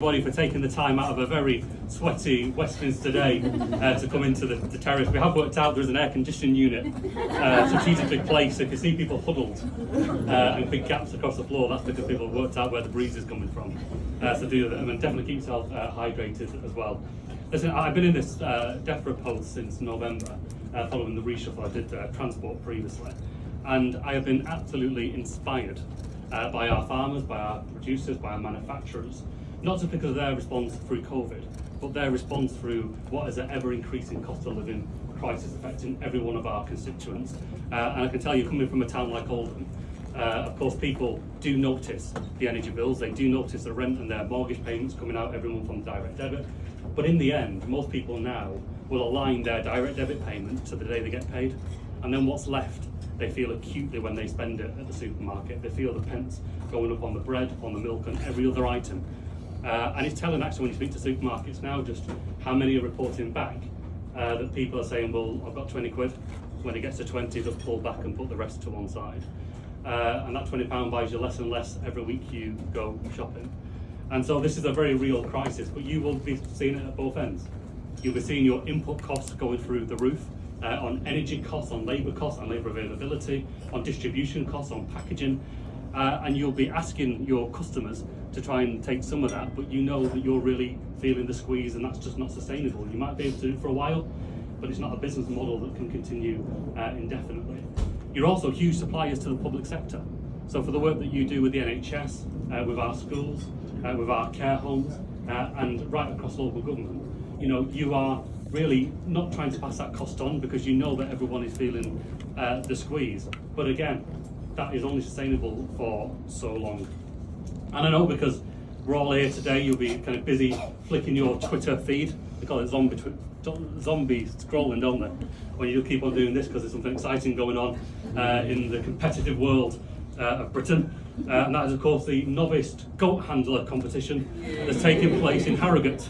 For taking the time out of a very sweaty Westminster day to come into the terrace. We have worked out there's an air conditioning unit strategically placed, so you can see people huddled and big gaps across the floor. That's because people have worked out where the breeze is coming from. So do that, and definitely keep yourself hydrated as well. Listen, I've been in this DEFRA post since November, following the reshuffle. I did transport previously, and I have been absolutely inspired by our farmers, by our producers, by our manufacturers. Not just because of their response through COVID, but their response through what is an ever-increasing cost of living crisis affecting every one of our constituents. And I can tell you, coming from a town like Oldham, of course people do notice the energy bills, they do notice the rent and their mortgage payments coming out every month on direct debit. But in the end, most people now will align their direct debit payment to the day they get paid. And then what's left, they feel acutely when they spend it at the supermarket. They feel the pence going up on the bread, on the milk and every other item. And it's telling actually when you speak to supermarkets now just how many are reporting back that people are saying, well, I've got 20 quid. When it gets to 20, just pull back and put the rest to one side. And that £20 buys you less and less every week you go shopping. And so this is a very real crisis, but you will be seeing it at both ends. You'll be seeing your input costs going through the roof, on energy costs, on labour costs, on labour availability, on distribution costs, on packaging. And you'll be asking your customers to try and take some of that, but you know that you're really feeling the squeeze and that's just not sustainable. You might be able to do it for a while, but it's not a business model that can continue indefinitely. You're also huge suppliers to the public sector. So for the work that you do with the NHS, with our schools, with our care homes, and right across local government, you know, you are really not trying to pass that cost on because you know that everyone is feeling the squeeze. But again, that is only sustainable for so long. And I know because we're all here today, you'll be kind of busy flicking your Twitter feed. They call it zombie scrolling, don't they? When you keep on doing this because there's something exciting going on in the competitive world of Britain. And that is, of course, the novice goat handler competition that's taking place in Harrogate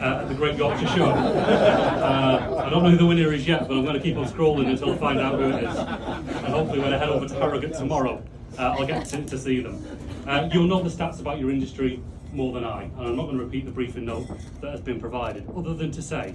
at the Great Yorkshire Show. I don't know who the winner is yet, but I'm going to keep on scrolling until I find out who it is. And hopefully when I head over to Harrogate tomorrow, I'll get to see them. You'll know the stats about your industry more than I, and I'm not going to repeat the briefing note that has been provided, other than to say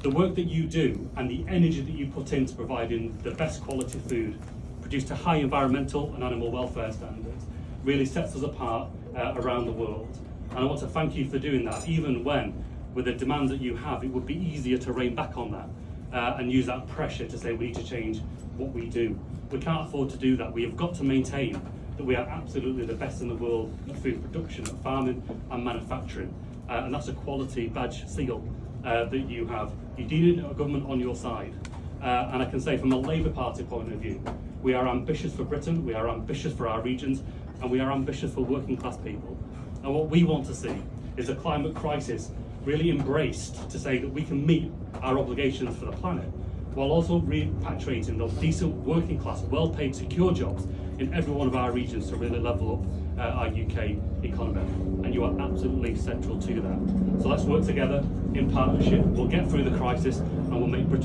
the work that you do and the energy that you put into providing the best quality food produced to high environmental and animal welfare standards really sets us apart around the world. And I want to thank you for doing that, even when, with the demands that you have, it would be easier to rein back on that and use that pressure to say we need to change what we do. We can't afford to do that. We have got to maintain that we are absolutely the best in the world at food production, at farming and manufacturing. And that's a quality badge seal that you have. You need a government on your side. And I can say from a Labour Party point of view, we are ambitious for Britain, we are ambitious for our regions, and we are ambitious for working class people. And what we want to see is a climate crisis really embraced to say that we can meet our obligations for the planet, while also repatriating those decent working class, well-paid, secure jobs in every one of our regions to really level up our UK economy. And you are absolutely central to that. So let's work together in partnership. We'll get through the crisis and we'll make Britain